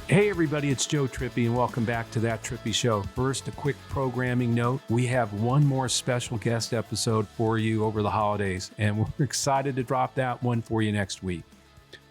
Hey everybody, it's Joe Trippy and welcome back to That Trippy Show. First, a quick programming note. We have one more special guest episode for you over the holidays, and we're excited to drop that one for you next week.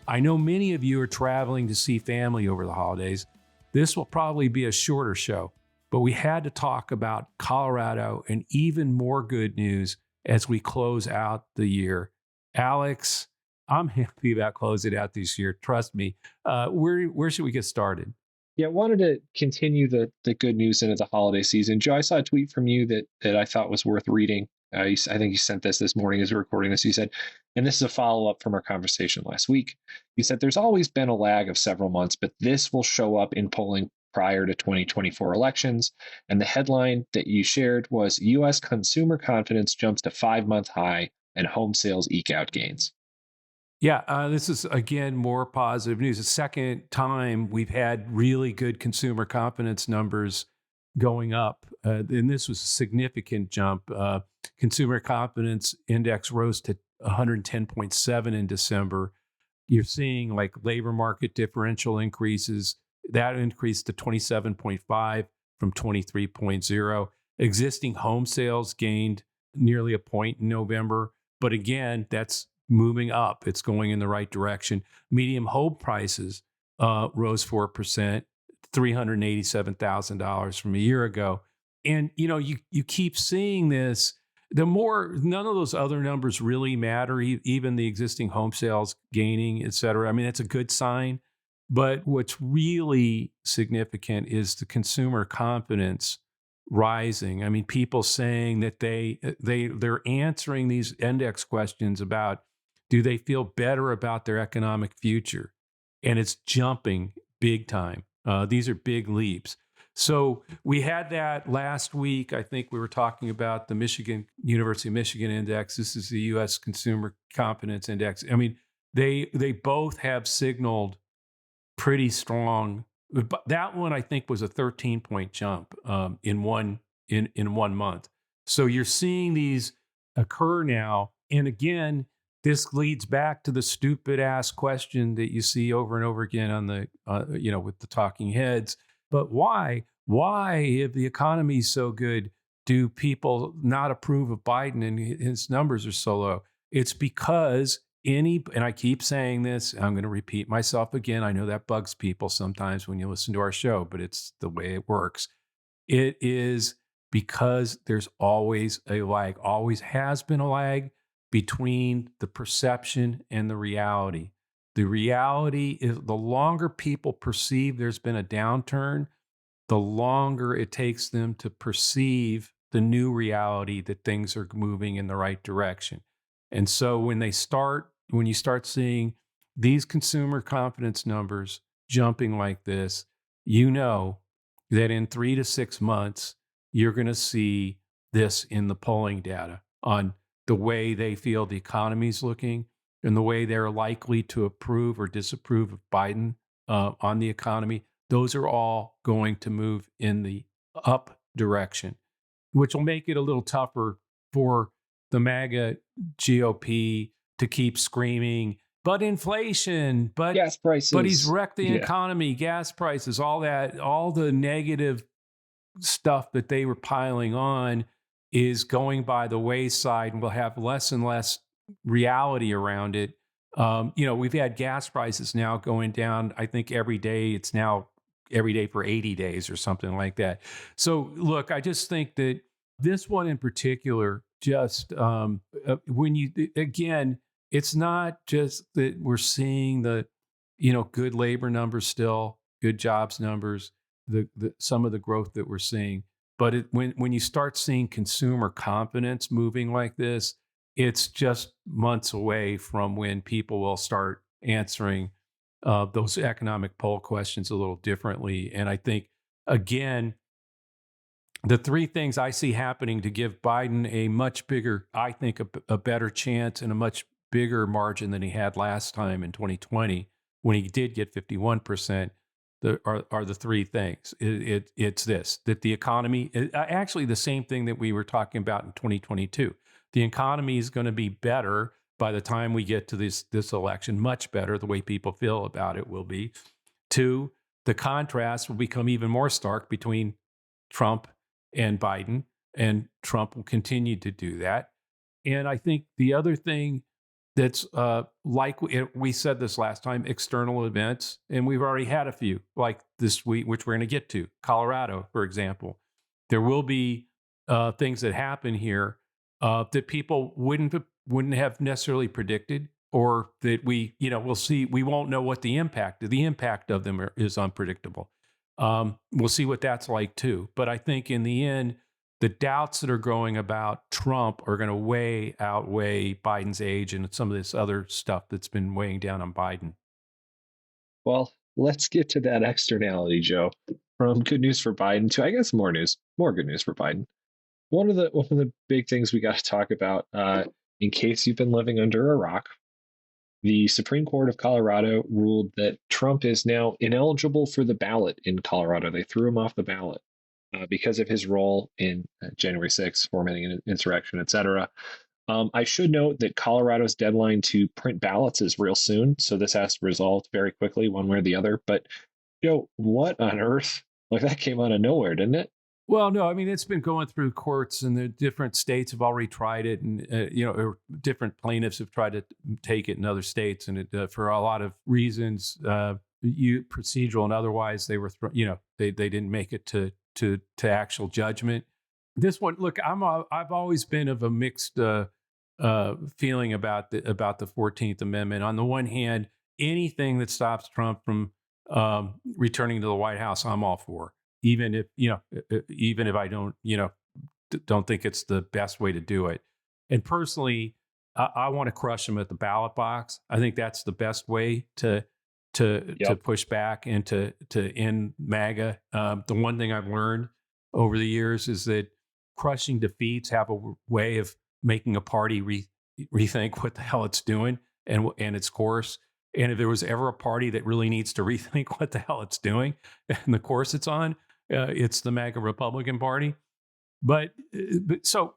I know many of you are traveling to see family over the holidays. This will probably be a shorter show, but we had to talk about Colorado and even more good news as we close out the year. Alex, I'm happy about closing out this year. Trust me. Where should we get started? Yeah, I wanted to continue the good news into the holiday season. Joe, I saw a tweet from you that I thought was worth reading. I think you sent this morning as we're recording this. You said, and this is a follow up from our conversation last week. You said there's always been a lag of several months, but this will show up in polling prior to 2024 elections. And the headline that you shared was U.S. consumer confidence jumps to 5-month high and home sales eke out gains. Yeah, this is again more positive news. The second time we've had really good consumer confidence numbers going up, and this was a significant jump. Consumer confidence index rose to 110.7 in December. You're seeing like labor market differential increases. That increased to 27.5 from 23.0. Existing home sales gained nearly a point in November. But again, that's moving up. It's going in the right direction. Medium home prices rose 4%, $387,000 from a year ago. And you keep seeing this. The more, none of those other numbers really matter, even the existing home sales gaining, et cetera. I mean, that's a good sign. But what's really significant is the consumer confidence rising. I mean, people saying that they're answering these index questions about, do they feel better about their economic future? And it's jumping big time. These are big leaps. So we had that last week. I think we were talking about the University of Michigan Index. This is the U.S. Consumer Confidence Index. I mean, they both have signaled pretty strong. But that one I think was a 13-point jump in one month. So you're seeing these occur now, and again, this leads back to the stupid ass question that you see over and over again on the with the talking heads. But why? Why, if the economy is so good, do people not approve of Biden and his numbers are so low? It's because and I keep saying this, I'm going to repeat myself again. I know that bugs people sometimes when you listen to our show, but it's the way it works. It is because there's always a lag, always has been a lag between the perception and the reality. The reality is the longer people perceive there's been a downturn, the longer it takes them to perceive the new reality that things are moving in the right direction. And so when you start seeing these consumer confidence numbers jumping like this, you know that in 3 to 6 months, you're going to see this in the polling data on the way they feel the economy's looking and the way they're likely to approve or disapprove of Biden on the economy. Those are all going to move in the up direction, which will make it a little tougher for the MAGA GOP to keep screaming, but inflation, Gas but he's prices. wrecked the Yeah. economy, gas prices, all that, all the negative stuff that they were piling on is going by the wayside, and we'll have less and less reality around it. We've had gas prices now going down, I think every day. It's now every day for 80 days or something like that. So look, I just think that this one in particular, just again, it's not just that we're seeing the, good labor numbers still, good jobs numbers, the some of the growth that we're seeing. But when you start seeing consumer confidence moving like this, it's just months away from when people will start answering those economic poll questions a little differently. And I think, again, the three things I see happening to give Biden a much bigger, I think, a better chance and a much bigger margin than he had last time in 2020 when he did get 51%. Are the three things. It's this, that the economy, actually the same thing that we were talking about in 2022. The economy is going to be better by the time we get to this election, much better. The way people feel about it will be. Two, the contrast will become even more stark between Trump and Biden, and Trump will continue to do that. And I think the other thing that's like we said this last time, external events, and we've already had a few like this week, which we're going to get to. Colorado, for example, there will be things that happen here that people wouldn't have necessarily predicted, or that we'll see. We won't know what the impact of them is unpredictable. We'll see what that's like too. But I think in the end, the doubts that are growing about Trump are going to way outweigh Biden's age and some of this other stuff that's been weighing down on Biden. Well, let's get to that externality, Joe. From good news for Biden to, I guess, more good news for Biden. One of the big things we got to talk about, in case you've been living under a rock, the Supreme Court of Colorado ruled that Trump is now ineligible for the ballot in Colorado. They threw him off the ballot because of his role in January 6th, fomenting an insurrection, et cetera. I should note that Colorado's deadline to print ballots is real soon, so this has to resolve very quickly, one way or the other. But what on earth? Like, that came out of nowhere, didn't it? Well, no, I mean, it's been going through courts, and the different states have already tried it, and or different plaintiffs have tried to take it in other states, and for a lot of reasons, procedural and otherwise, they were they didn't make it to actual judgment. This one, look, I've always been of a mixed feeling about the 14th Amendment. On the one hand, anything that stops Trump from returning to the White House, I'm all for, even if even if I don't think it's the best way to do it. And personally, I want to crush him at the ballot box. I think that's the best way to push back and to end MAGA. The one thing I've learned over the years is that crushing defeats have a way of making a party rethink what the hell it's doing and its course. And if there was ever a party that really needs to rethink what the hell it's doing and the course it's on, it's the MAGA Republican Party. But so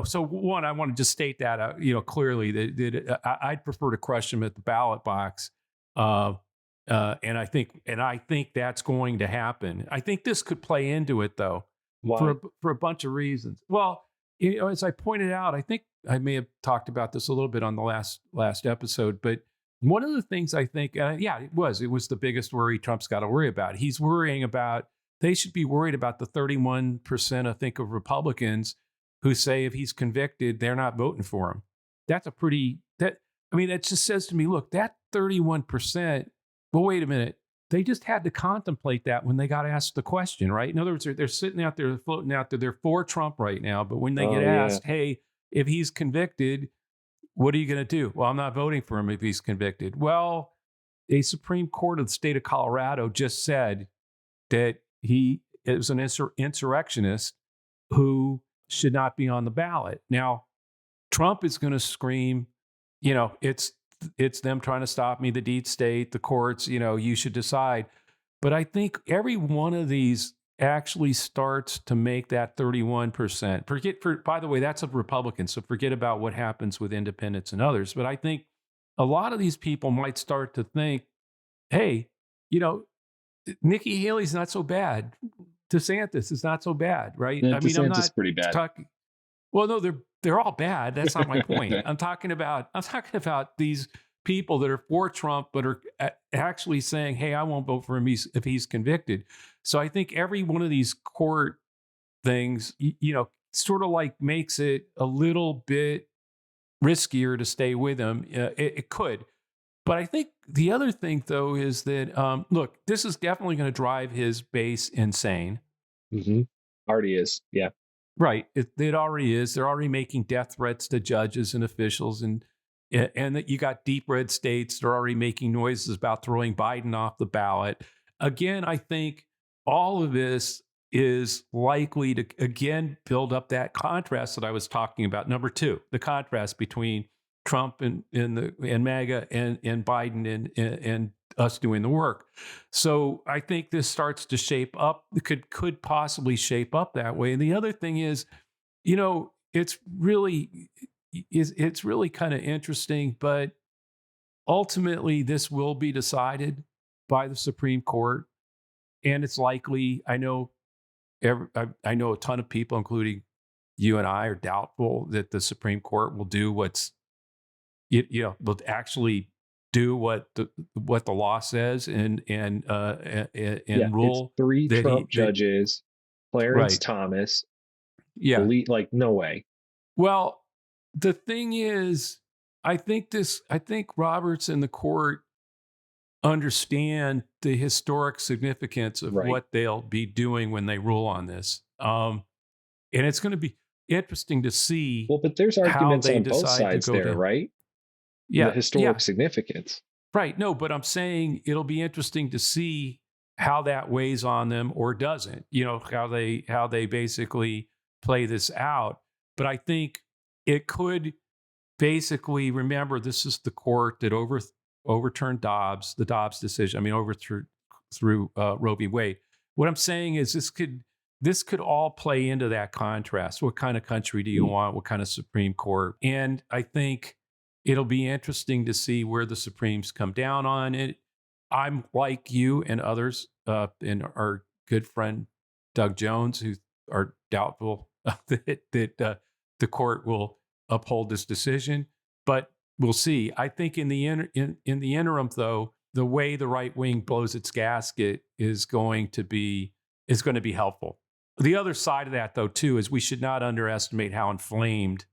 so one, I want to just state that clearly that I'd prefer to crush them at the ballot box, and I think that's going to happen. I think this could play into it though, Why? for a bunch of reasons. Well, as I pointed out, I think I may have talked about this a little bit on the last episode, but one of the things I think, it was the biggest worry Trump's got to worry about. He's worrying about. They should be worried about the 31%, I think, of Republicans who say if he's convicted, they're not voting for him. That's that just says to me, look, that 31%, well, wait a minute. They just had to contemplate that when they got asked the question, right? In other words, they're sitting out there, floating out there. They're for Trump right now. But when they get asked, hey, if he's convicted, what are you going to do? Well, I'm not voting for him if he's convicted. Well, a Supreme Court of the state of Colorado just said that he is an insurrectionist who should not be on the ballot. Now, Trump is going to scream, it's them trying to stop me, the deep state, the courts, you should decide. But I think every one of these actually starts to make that 31%. By the way, that's of Republicans, so forget about what happens with independents and others. But I think a lot of these people might start to think, hey, Nikki Haley's not so bad. DeSantis is not so bad, right? Yeah, I mean, I'm DeSantis is not pretty bad. talking. Well, no, they're all bad. That's not my point. I'm talking about these people that are for Trump, but are actually saying, "Hey, I won't vote for him if he's convicted." So I think every one of these court things, sort of like makes it a little bit riskier to stay with him. It could. But I think the other thing, though, is that, look, this is definitely going to drive his base insane. Mm-hmm. Already is. Yeah. Right. It already is. They're already making death threats to judges and officials. And that you got deep red states. They're already making noises about throwing Biden off the ballot. Again, I think all of this is likely to, again, build up that contrast that I was talking about. Number two, the contrast between Trump and MAGA and Biden and us doing the work. So I think this starts to shape up. It could possibly shape up that way. And the other thing is, it's really kind of interesting, but ultimately this will be decided by the Supreme Court. and it's likely. I know a ton of people, including you and I, are doubtful that the Supreme Court will do will actually do what the law says Yeah, and it's rule three that Trump that judges, Clarence right. Thomas, Yeah. like no way. Well, the thing is, I think Roberts and the court understand the historic significance of Right. what they'll be doing when they rule on this. And it's going to be interesting to see Well, but there's how arguments they on both decide to sides go there, to. right? The Yeah, historic yeah, significance. right. No, but I'm saying it'll be interesting to see how that weighs on them or doesn't. How they basically play this out. But I think it could basically, remember, this is the court that overturned the Dobbs decision. I mean, overthrew through Roe v. Wade. What I'm saying is this could all play into that contrast. What kind of country do you want? What kind of Supreme Court? And I think it'll be interesting to see where the Supremes come down on it. I'm like you and others, and our good friend Doug Jones, who are doubtful that the court will uphold this decision, but we'll see. I think in the interim, though, the way the right wing blows its gasket is going to be helpful. The other side of that, though, too, is we should not underestimate how inflamed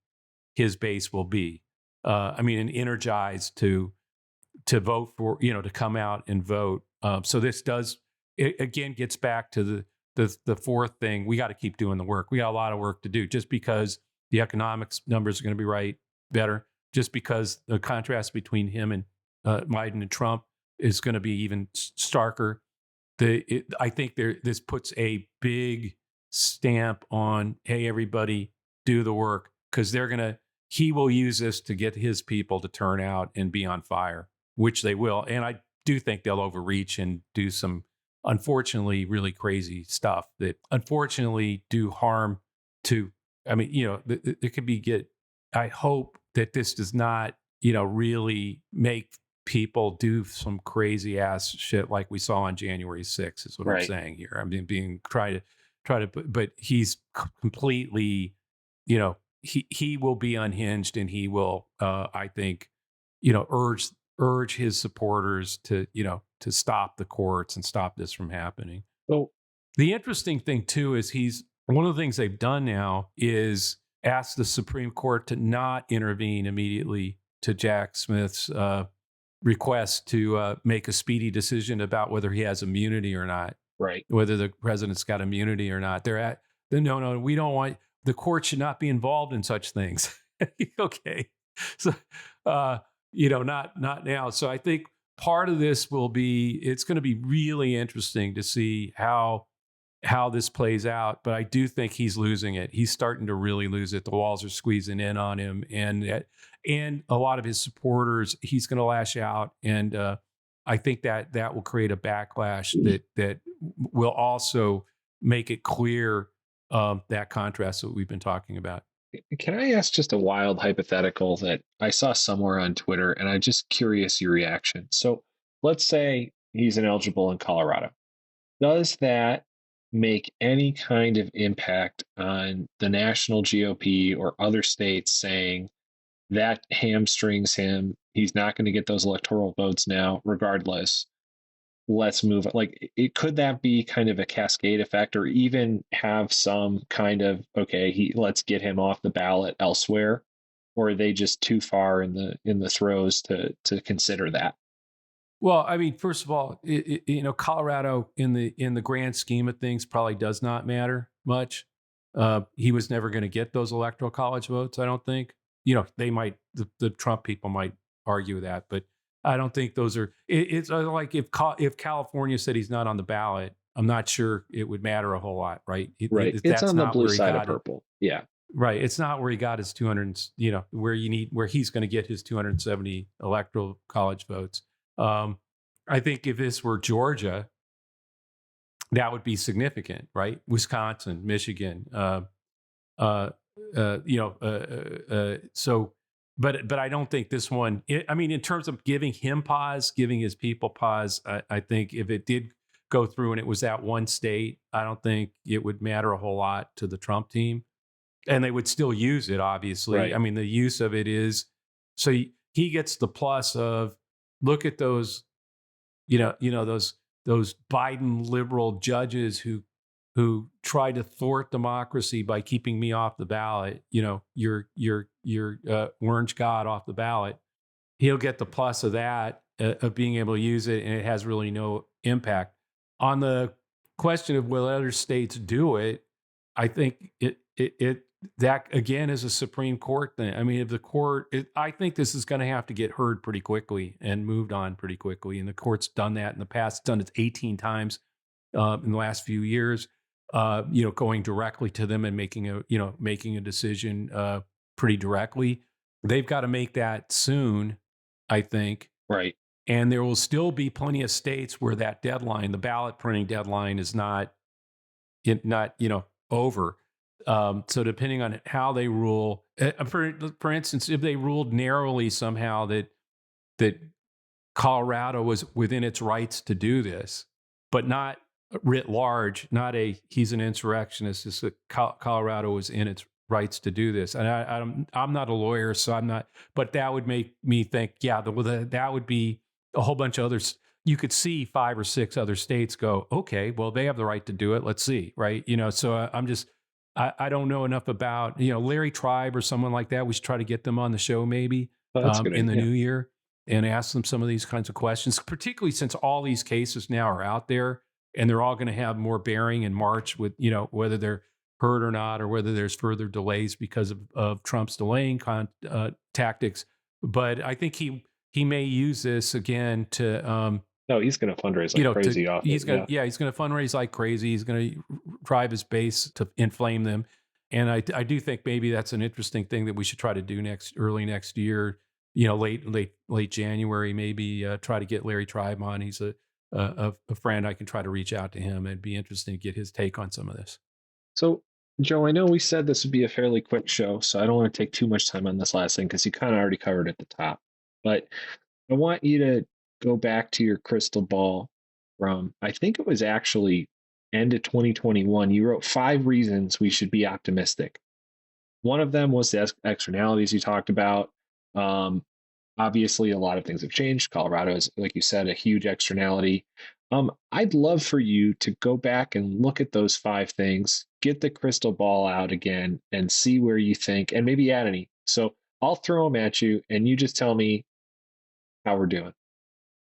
his base will be. And energized to vote for, to come out and vote. So this again gets back to the fourth thing. We got to keep doing the work. We got a lot of work to do. Just because the economics numbers are going to be better, just because the contrast between him and Biden and Trump is going to be even starker. I think this puts a big stamp on, hey, everybody, do the work, because he will use this to get his people to turn out and be on fire, which they will. And I do think they'll overreach and do some, unfortunately, really crazy stuff that unfortunately do harm to, it could I hope that this does not, really make people do some crazy ass shit like we saw on January 6th, is what I'm Right. saying here. I mean, but he's completely, he will be unhinged, and he will, I think, urge his supporters to stop the courts and stop this from happening. So The interesting thing too is one of the things they've done now is ask the Supreme Court to not intervene immediately to Jack Smith's request to make a speedy decision about whether he has immunity or not, right. whether the president's got immunity or not. No, we don't want, the court should not be involved in such things. Okay. So, not now. So I think part of this it's going to be really interesting to see how this plays out. But I do think he's losing it. He's starting to really lose it. The walls are squeezing in on him, and a lot of his supporters, he's going to lash out. And I think that will create a backlash that will also make it clear that contrast that we've been talking about. Can I ask just a wild hypothetical that I saw somewhere on Twitter, and I'm just curious your reaction? So let's say he's ineligible in Colorado. Does that make any kind of impact on the national GOP or other states saying that hamstrings him? He's not going to get those electoral votes now, regardless. Let's move it. Like, could that be kind of a cascade effect, or even have some kind of, okay, let's get him off the ballot elsewhere? Or are they just too far in the throes to consider that? Well, I mean, first of all, Colorado in the grand scheme of things probably does not matter much. He was never going to get those electoral college votes, I don't think. They might, the Trump people might argue that, but I don't think those are. It's like if California said he's not on the ballot, I'm not sure it would matter a whole lot, right? Right. It's That's on the not blue where he side of got it. purple. Yeah. Right. It's not where he got his 200, where he's going to get his 270 electoral college votes. I think if this were Georgia, that would be significant, right? Wisconsin, Michigan, so, but I don't think this one. In terms of giving him pause, giving his people pause, I think if it did go through and it was that one state, I don't think it would matter a whole lot to the Trump team. And they would still use it, obviously. Right. I mean, the use of it is so he gets the plus of look at those, those Biden liberal judges who try to thwart democracy by keeping me off the ballot. Your orange god off the ballot. He'll get the plus of that of being able to use it, and it has really no impact on the question of will other states do it. I think it that again is a Supreme Court thing. I mean, if the court, I think this is going to have to get heard pretty quickly and moved on pretty quickly. And the court's done that in the past. It's done it 18 times in the last few years. Going directly to them and making a decision pretty directly. They've got to make that soon, I think. Right. And there will still be plenty of states where that deadline, the ballot printing deadline, is not over. So depending on how they rule, for instance, if they ruled narrowly somehow that Colorado was within its rights to do this, but not writ large, not he's an insurrectionist, it's that Colorado was in its rights to do this. And I'm not a lawyer, so I'm not, but that would make me think, yeah, that would be a whole bunch of others. You could see 5 or 6 other states go, okay, well, they have the right to do it. Let's see. Right. So I don't know enough about, Larry Tribe or someone like that. We should try to get them on the show maybe Oh, that's a good in the idea. new year and ask them some of these kinds of questions, particularly since all these cases now are out there and they're all going to have more bearing in March with, whether they're heard or not, or whether there's further delays because of Trump's delaying tactics. But I think he may use this again to, No, he's going to fundraise like crazy off it. he's going to fundraise like crazy. He's going to drive his base to inflame them. And I do think maybe that's an interesting thing that we should try to do early next year, late January, maybe try to get Larry Tribe on. He's a friend. I can try to reach out to him. It'd be interesting to get his take on some of this. So, Joe, I know we said this would be a fairly quick show, so I don't want to take too much time on this last thing because you kind of already covered at the top. But I want you to go back to your crystal ball from, I think it was actually end of 2021. You wrote 5 reasons we should be optimistic. One of them was the externalities you talked about. Obviously, a lot of things have changed. Colorado is, like you said, a huge externality. I'd love for you to go back and look at those 5 things, get the crystal ball out again, and see where you think, and maybe add any. So I'll throw them at you, and you just tell me how we're doing.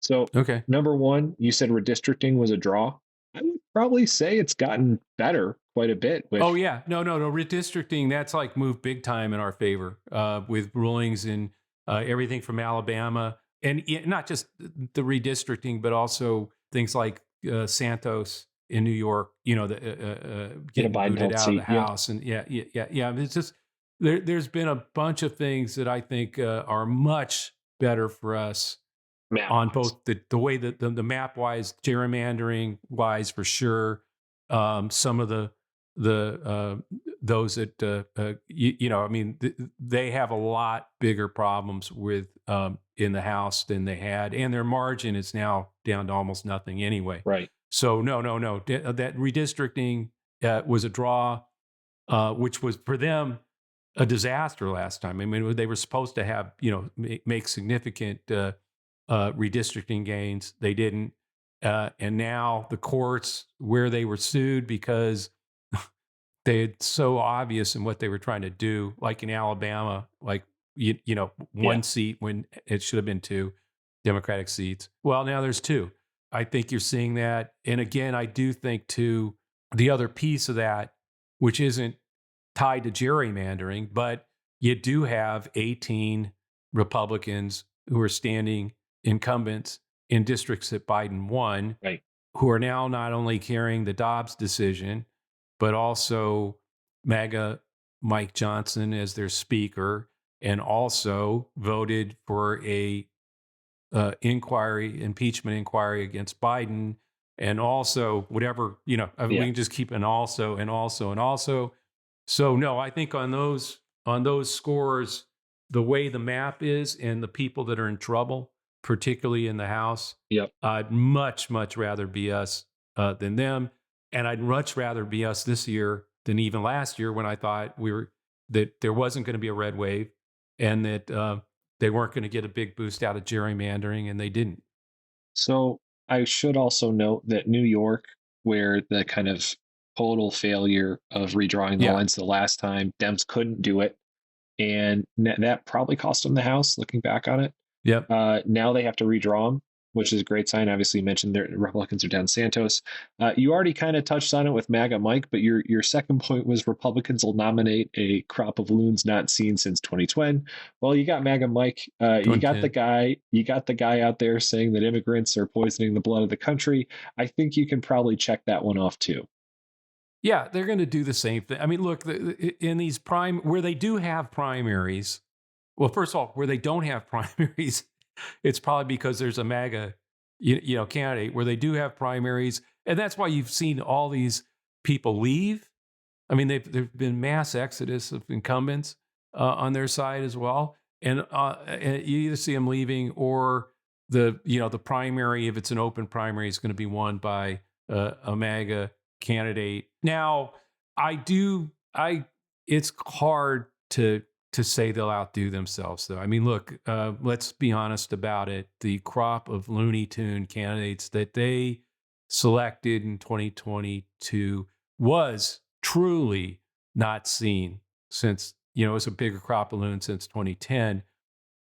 So, Okay. number 1, you said redistricting was a draw. I would probably say it's gotten better quite a bit. Oh yeah, no. Redistricting, that's like moved big time in our favor with rulings in everything from Alabama, and not just the redistricting, but also things like Santos in New York. Getting Biden booted held out seat, of the House, and yeah. It's just there's been a bunch of things that I think are much better for us on both the way that the map wise, gerrymandering wise for sure. Some of the those that they have a lot bigger problems with in the House than they had, and their margin is now down to almost nothing anyway. Right. So no, that redistricting was a draw, which was for them a disaster last time. I mean, they were supposed to have make significant redistricting gains. They didn't. And now the courts where they were sued because they had so obvious in what they were trying to do, like in Alabama, like, one seat when it should have been 2 Democratic seats. Well, now there's 2. I think you're seeing that. And again, I do think too, the other piece of that, which isn't tied to gerrymandering, but you do have 18 Republicans who are standing incumbents in districts that Biden won, Right. who are now not only carrying the Dobbs decision, but also MAGA Mike Johnson as their speaker, and also voted for a impeachment inquiry against Biden, and also whatever, we can just keep an also and also and also. So no, I think on those scores, the way the map is and the people that are in trouble, particularly in the House, Yep. I'd much rather be us than them. And I'd much rather be us this year than even last year when I thought that there wasn't going to be a red wave and that they weren't going to get a big boost out of gerrymandering, and they didn't. So I should also note that New York, where the kind of total failure of redrawing the Yeah. lines the last time, Dems couldn't do it, and that probably cost them the House. Looking back on it, Yep. now they have to redraw them, which is a great sign. Obviously, you mentioned the Republicans are down Santos. You already kind of touched on it with MAGA Mike, but your second point was Republicans will nominate a crop of loons not seen since 2020. Well, you got MAGA Mike. Twin. You got the guy out there saying that immigrants are poisoning the blood of the country. I think you can probably check that one off too. Yeah, they're going to do the same thing. I mean, look, in these where they do have primaries, well, first of all, where they don't have primaries, it's probably because there's a MAGA, candidate. Where they do have primaries, and that's why you've seen all these people leave. I mean, there've been mass exodus of incumbents on their side as well, and you either see them leaving or the primary, if it's an open primary, is going to be won by a MAGA candidate. Now, I do I it's hard to say they'll outdo themselves, though. I mean, look, let's be honest about it. The crop of Looney Tune candidates that they selected in 2022 was truly not seen since, it was a bigger crop balloon since 2010.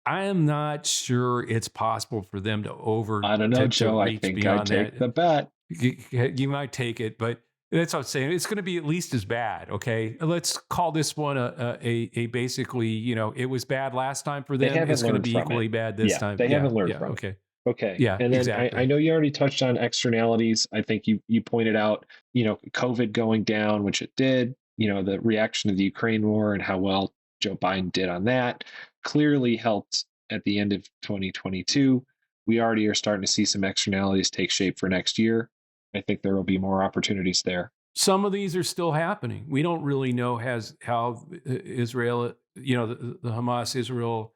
I am not sure it's possible for them I don't know, to Joe. I reach think I beyond take that. the bet. You might take it, but that's what I'm saying. It's going to be at least as bad. Okay, let's call this one a basically, it was bad last time for They them. haven't It's going to learned be from it. equally bad this Yeah, time. they Yeah, haven't learned yeah. from it. Okay, Okay. yeah, And then I exactly. know you already touched on externalities. I think you pointed out, COVID going down, which it did, the reaction to the Ukraine war and how well Joe Biden did on that clearly helped at the end of 2022. We already are starting to see some externalities take shape for next year. I think there will be more opportunities there. Some of these are still happening. We don't really know how Israel, the Hamas Israel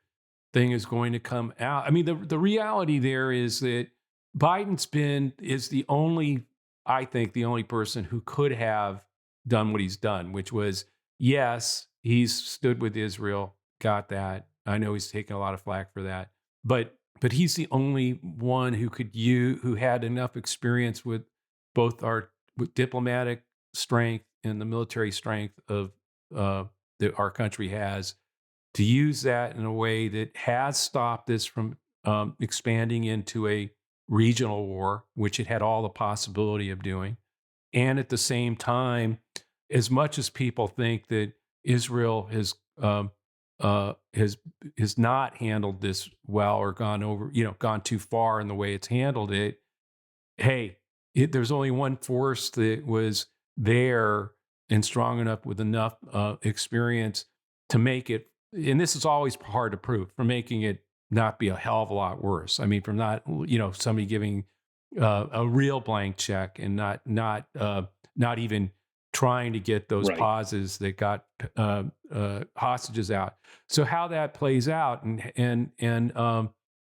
thing is going to come out. I mean, the reality there is that is the only, I think, the only person who could have done what he's done, which was, yes, he's stood with Israel, got that. I know he's taken a lot of flack for that, but he's the only one who had enough experience with both with diplomatic strength and the military strength of that our country has, to use that in a way that has stopped this from expanding into a regional war, which it had all the possibility of doing. And at the same time, as much as people think that Israel has not handled this well or gone too far in the way it's handled it, hey, there's only one force that was there and strong enough with enough experience to make it, and this is always hard to prove, for making it not be a hell of a lot worse. I mean, from not, somebody giving a real blank check and not even trying to get those Right. pauses that got hostages out. So how that plays out, and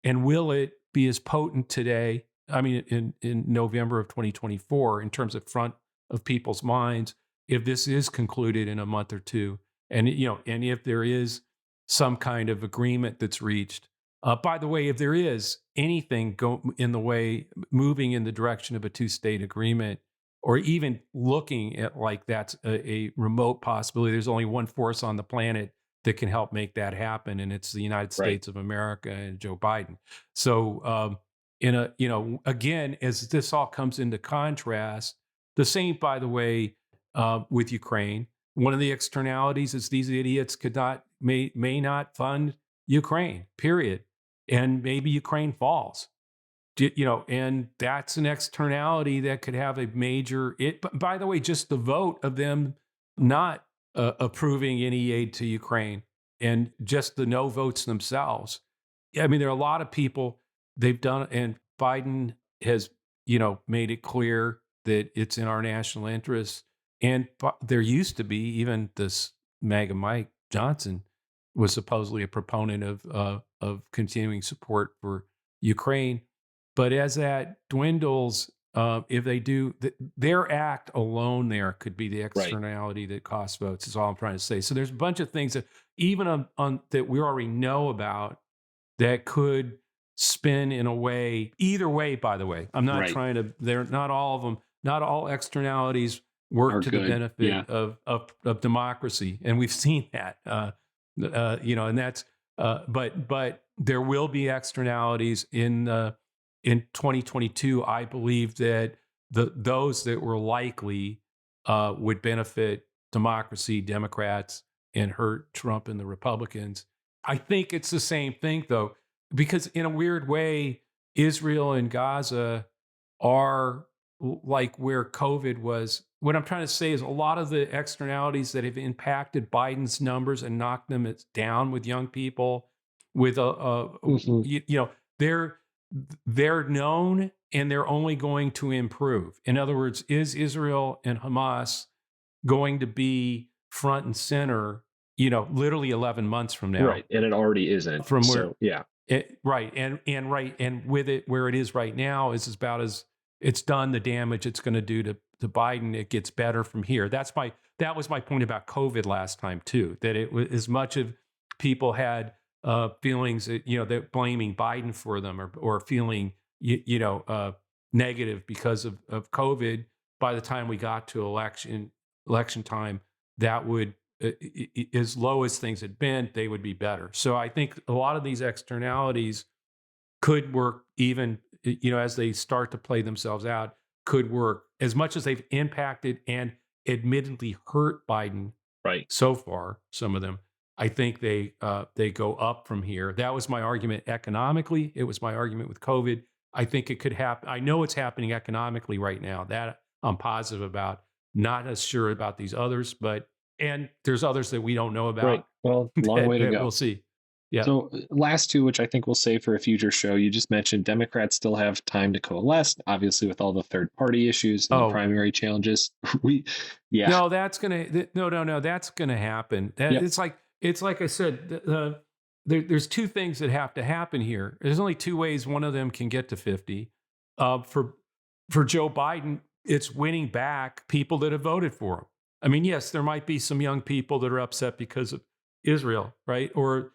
will it be as potent today? I mean, in November of 2024, in terms of front of people's minds, if this is concluded in a month or two, and if there is some kind of agreement that's reached. By the way, if there is anything moving in the direction of a two-state agreement, or even looking at like that's a remote possibility, there's only one force on the planet that can help make that happen, and it's the United Right. States of America and Joe Biden. So, again, as this all comes into contrast, the same, by the way, with Ukraine, one of the externalities is these idiots may not fund Ukraine, period, and maybe Ukraine falls. And that's an externality that could have a major. But by the way, just the vote of them not approving any aid to Ukraine, and just the no votes themselves. I mean, there are a lot of people they've done, and Biden has, made it clear that it's in our national interest. And there used to be, even this MAGA Mike Johnson was supposedly a proponent of continuing support for Ukraine. But as that dwindles, if they do, their act alone there could be the Right. externality that costs votes. Is all I'm trying to say. So there's a bunch of things that even on that we already know about that could spin in a way. Either way, by the way, I'm not Right. trying to. They're not all of them. Not all externalities work Are to the good. Yeah. benefit of democracy, and we've seen that. And that's. But there will be externalities in 2022. I believe that those that were likely would benefit democracy, Democrats, and hurt Trump and the Republicans. I think it's the same thing, though, because in a weird way, Israel and Gaza are like where COVID was. What I'm trying to say is a lot of the externalities that have impacted Biden's numbers and knocked them down with young people, with Hmm. they're known and they're only going to improve. In other words, is Israel and Hamas going to be front and center, literally 11 months from now, Right. And it already isn't. from where So yeah. right, and with it where it is right now is about as it's done the damage it's going to do to Biden. It gets better from here. That was my point about COVID last time too. That it was as much of people had feelings that that blaming Biden for them or feeling negative because of COVID. By the time we got to election time, that would as low as things had been, they would be better. So I think a lot of these externalities could work even, as they start to play themselves out, could work as much as they've impacted and admittedly hurt Biden Right. so far. Some of them, I think they go up from here. That was my argument economically. It was my argument with COVID. I think it could happen. I know it's happening economically right now. That I'm positive about. Not as sure about these others, but and there's others that we don't know Right. about Well, long that, way to we'll go. see. Yeah. So, last two, which I think we'll save for a future show, you just mentioned Democrats still have time to coalesce, obviously, with all the third party issues and the Oh primary challenges. we, yeah. no, that's gonna no. That's gonna happen. That Yep. it's like I said. There's two things that have to happen here. There's only two ways one of them can get to 50. For Joe Biden, it's winning back people that have voted for him. I mean, yes, there might be some young people that are upset because of Israel, right? Or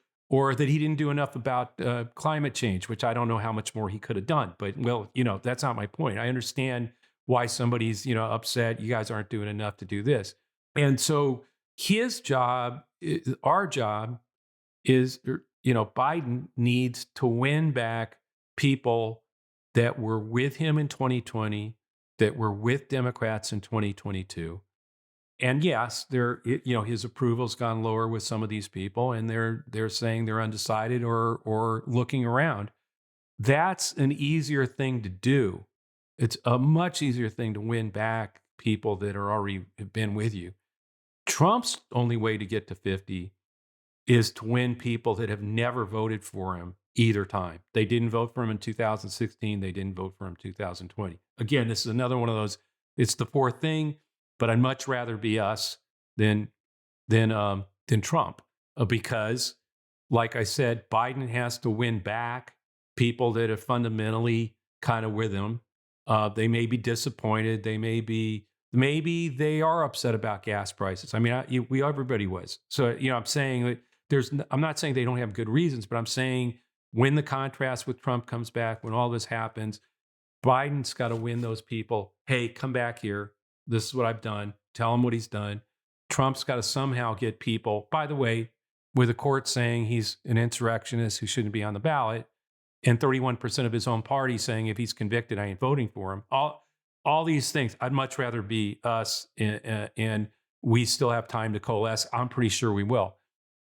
that he didn't do enough about climate change, which I don't know how much more he could have done. But well, that's not my point. I understand why somebody's upset. You guys aren't doing enough to do this, and so his job, our job, is Biden needs to win back people that were with him in 2020, that were with Democrats in 2022. And yes, his approval's gone lower with some of these people, and they're saying they're undecided or looking around. That's an easier thing to do. It's a much easier thing to win back people that are already have been with you. Trump's only way to get to 50 is to win people that have never voted for him either time. They didn't vote for him in 2016. They didn't vote for him in 2020. Again, this is another one of those. It's the fourth thing, but I'd much rather be us than than Trump because, like I said, Biden has to win back people that are fundamentally kind of with him. They may be disappointed. Maybe they are upset about gas prices. I mean, everybody was. So I'm saying that I'm not saying they don't have good reasons, but I'm saying when the contrast with Trump comes back, when all this happens, Biden's got to win those people. Hey, come back here. This is what I've done. Tell him what he's done. Trump's got to somehow get people, by the way, with the court saying he's an insurrectionist who shouldn't be on the ballot, and 31% of his own party saying if he's convicted, I ain't voting for him. All these things, I'd much rather be us, and we still have time to coalesce. I'm pretty sure we will.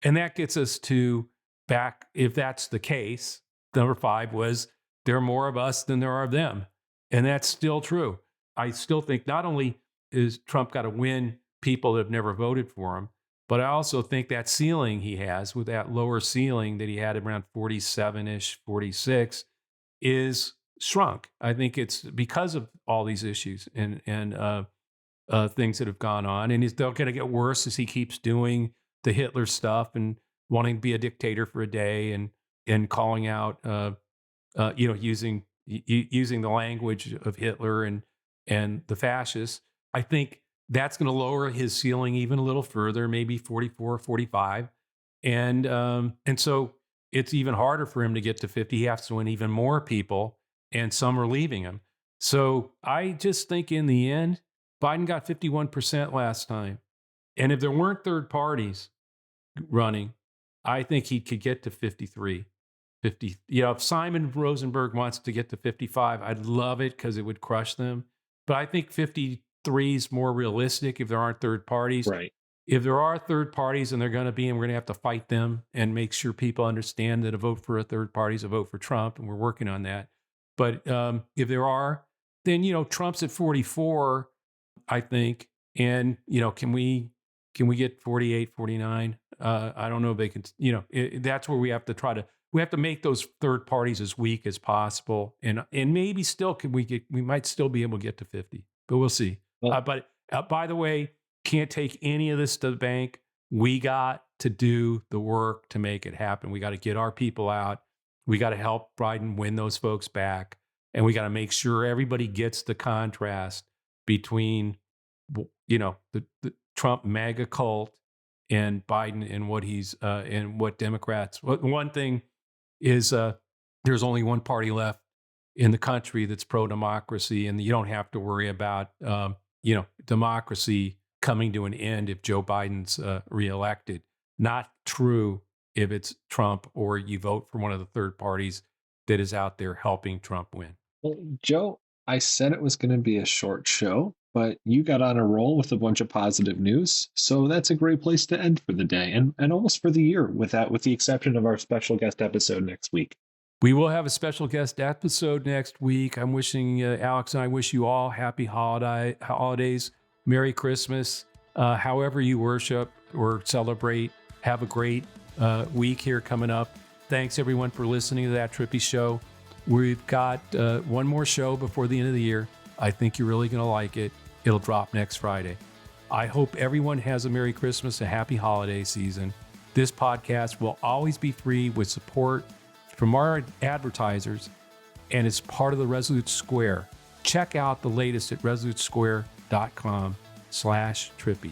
And that gets us to back, if that's the case, number 5 was there are more of us than there are of them. And that's still true. I still think not only is Trump got to win people that have never voted for him, but I also think that ceiling he has with that lower ceiling that he had around 47-ish, 46 is shrunk. I think it's because of all these issues and things that have gone on. And they're going to get worse as he keeps doing the Hitler stuff and wanting to be a dictator for a day and calling out, using using the language of Hitler and the fascists. I think that's going to lower his ceiling even a little further, maybe 44, 45. And so it's even harder for him to get to 50. He has to win even more people, and some are leaving him. So I just think in the end, Biden got 51% last time. And if there weren't third parties running, I think he could get to 53, 50. If Simon Rosenberg wants to get to 55, I'd love it because it would crush them. But I think 53 is more realistic if there aren't third parties. Right. If there are third parties, and they're going to be, and we're going to have to fight them and make sure people understand that a vote for a third party is a vote for Trump, and we're working on that. But if there are, then Trump's at 44, I think, and can we get 48, 49? I don't know if they can. That's where we have to make those third parties as weak as possible, and maybe still we might still be able to get to 50, but we'll see. Well, But by the way, can't take any of this to the bank. We got to do the work to make it happen. We got to get our people out. We got to help Biden win those folks back. And we got to make sure everybody gets the contrast between, the Trump MAGA cult and Biden and what he's, and what Democrats. One thing is there's only one party left in the country that's pro-democracy, and you don't have to worry about, democracy coming to an end if Joe Biden's reelected. Not true if it's Trump or you vote for one of the third parties that is out there helping Trump win. well, Joe, I said it was going to be a short show, but you got on a roll with a bunch of positive news. So that's a great place to end for the day and almost for the year, with the exception of our special guest episode next week. We will have a special guest episode next week. I'm wishing Alex and I wish you all happy holidays, Merry Christmas. However you worship or celebrate, have a great week here coming up. Thanks everyone for listening to That Trippy Show. We've got one more show before the end of the year. I think you're really going to like it. It'll drop next Friday. I hope everyone has a Merry Christmas, a happy holiday season. This podcast will always be free with support from our advertisers, and it's part of the Resolute Square. Check out the latest at resolutesquare.com/trippy.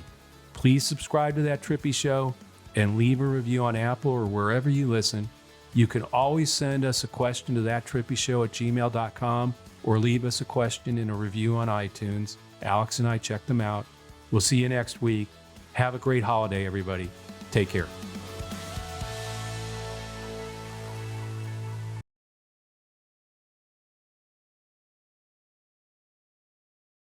Please subscribe to That Trippy Show and leave a review on Apple or wherever you listen. You can always send us a question to thattrippyshow@gmail.com or leave us a question in a review on iTunes. Alex and I check them out. We'll see you next week. Have a great holiday, everybody. Take care.